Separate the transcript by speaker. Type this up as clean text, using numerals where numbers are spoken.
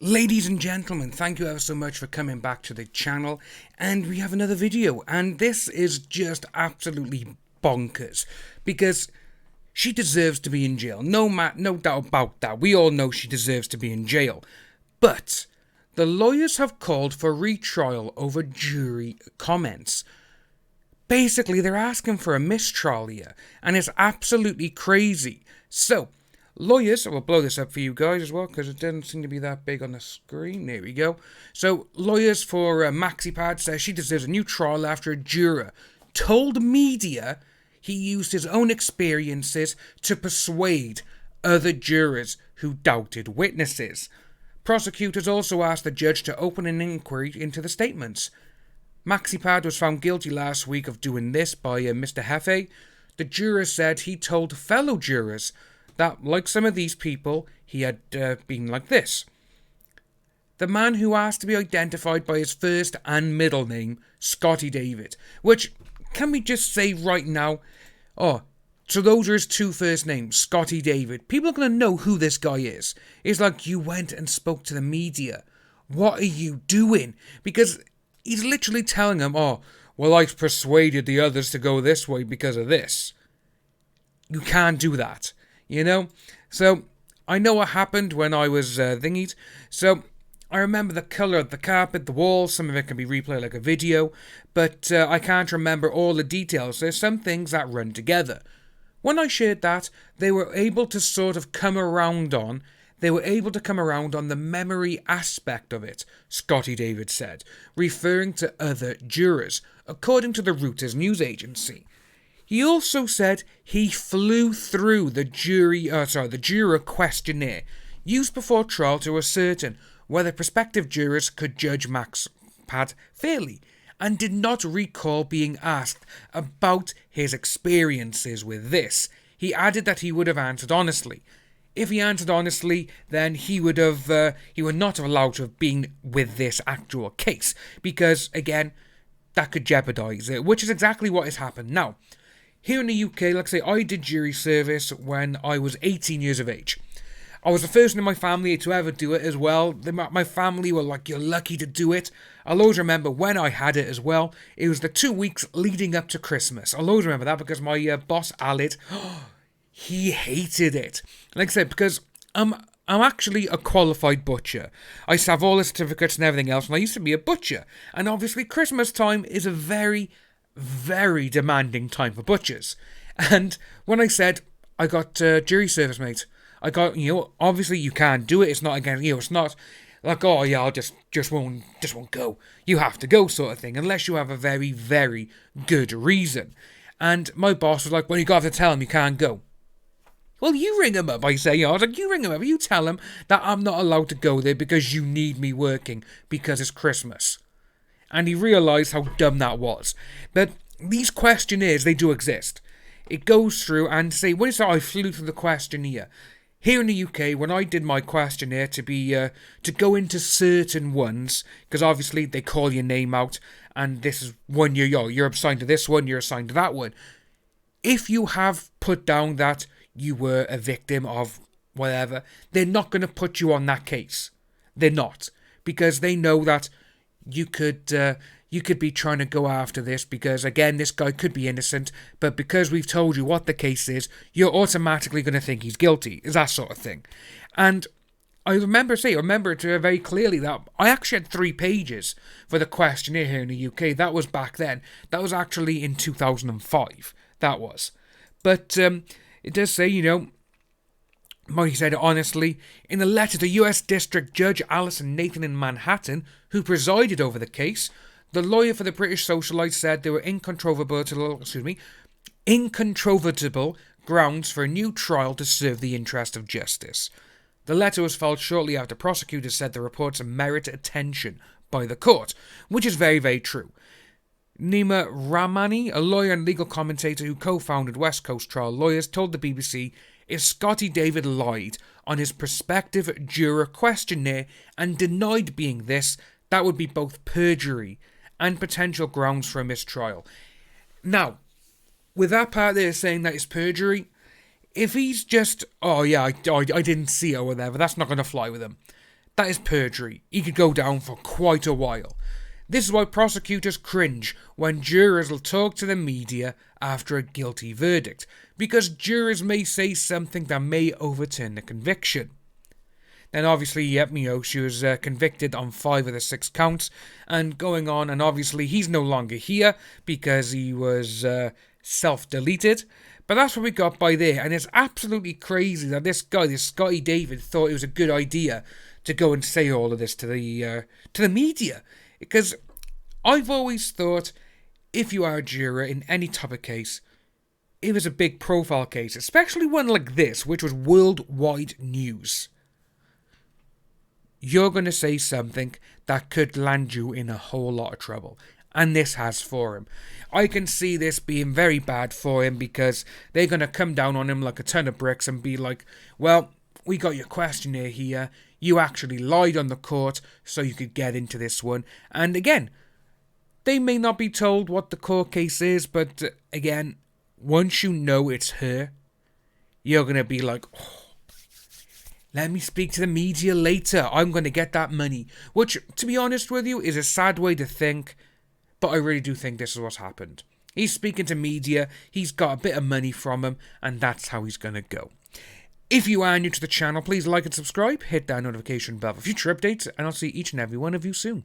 Speaker 1: Ladies and gentlemen, thank you ever so much for coming back to the channel, and we have another video, and this is just absolutely bonkers, because she deserves to be in jail, no doubt about that. We all know she deserves to be in jail, but the lawyers have called for retrial over jury comments. Basically, they're asking for a mistrial here, and it's absolutely crazy. So, lawyers, I will blow this up for you guys as well, because it doesn't seem to be that big on the screen. There we go. So, lawyers for MaxiPad says she deserves a new trial after a juror told media he used his own experiences to persuade other jurors who doubted witnesses. Prosecutors also asked the judge to open an inquiry into the statements. MaxiPad was found guilty last week of doing this by Mr. Hefe. The juror said he told fellow jurors that, like some of these people, he had been like this. The man who asked to be identified by his first and middle name, Scotty David, which, can we just say right now, so those are his two first names, Scotty David. People are going to know who this guy is. It's like, you went and spoke to the media. What are you doing? Because he's literally telling them, well, I persuaded the others to go this way because of this. You can't do that, you know? So, I know what happened when I was thingied. So, I remember the colour of the carpet, the walls, some of it can be replayed like a video, but I can't remember all the details. There's some things that run together. When I shared that, they were able to sort of come around on the memory aspect of it, Scotty David said, referring to other jurors, according to the Reuters news agency. He also said he flew through the juror questionnaire used before trial to ascertain whether prospective jurors could judge MaxiPad fairly, and did not recall being asked about his experiences with this. He added that he would have answered honestly. If he answered honestly, then he would not have allowed to have been with this actual case, because, again, that could jeopardise it, which is exactly what has happened now. Here in the UK, like I say, I did jury service when I was 18 years of age. I was the first in my family to ever do it as well. My family were like, you're lucky to do it. I'll always remember when I had it as well. It was the 2 weeks leading up to Christmas. I'll always remember that because my boss, Alid, he hated it. Like I said, because I'm actually a qualified butcher. I used to have all the certificates and everything else, and I used to be a butcher. And obviously Christmas time is a very, very demanding time for butchers. And when I said I got jury service, mate, I got, obviously you can't do it. It's not again, it's not like, I'll just won't go. You have to go, sort of thing, unless you have a very, very good reason. And my boss was like, well, you got to tell him you can't go. Well, you ring him up, I say. I was like, you ring him up. You tell him that I'm not allowed to go there because you need me working because it's Christmas. And he realised how dumb that was. But these questionnaires, they do exist. It goes through and say, when it's I flew through the questionnaire. Here in the UK, when I did my questionnaire to go into certain ones, because obviously they call your name out, and this is one you're assigned to this one, you're assigned to that one. If you have put down that you were a victim of whatever, they're not going to put you on that case. They're not, because they know that you could be trying to go after this because, again, this guy could be innocent, but because we've told you what the case is, you're automatically going to think he's guilty, is that sort of thing. And I remember it very clearly that I actually had 3 pages for the questionnaire here in the UK. That was back then. That was actually in 2005. That was. But it does say, Murray said honestly, in a letter to US District Judge Alison Nathan in Manhattan, who presided over the case, the lawyer for the British socialite said there were incontrovertible grounds for a new trial to serve the interest of justice. The letter was filed shortly after prosecutors said the reports merit attention by the court, which is very, very true. Nima Ramani, a lawyer and legal commentator who co-founded West Coast Trial Lawyers, told the BBC if Scotty David lied on his prospective juror questionnaire and denied being this, that would be both perjury and potential grounds for a mistrial. Now, with that part there saying that it's perjury, if he's just, I didn't see it or whatever, that's not going to fly with him. That is perjury. He could go down for quite a while. This is why prosecutors cringe when jurors will talk to the media after a guilty verdict, because jurors may say something that may overturn the conviction. Then obviously, she was convicted on 5 of the 6 counts, and going on, and obviously he's no longer here because he was self-deleted. But that's what we got by there, and it's absolutely crazy that this guy, this Scotty David, thought it was a good idea to go and say all of this to the media. Because I've always thought, if you are a juror in any type of case, it was a big profile case, especially one like this, which was worldwide news, you're going to say something that could land you in a whole lot of trouble. And this has for him. I can see this being very bad for him because they're going to come down on him like a ton of bricks and be like, well, we got your questionnaire here. You actually lied on the court so you could get into this one. And again, they may not be told what the court case is, but again, once you know it's her, you're going to be like, oh, let me speak to the media later. I'm going to get that money. Which, to be honest with you, is a sad way to think. But I really do think this is what's happened. He's speaking to media. He's got a bit of money from him. And that's how he's going to go. If you are new to the channel, please like and subscribe. Hit that notification bell for future updates. And I'll see each and every one of you soon.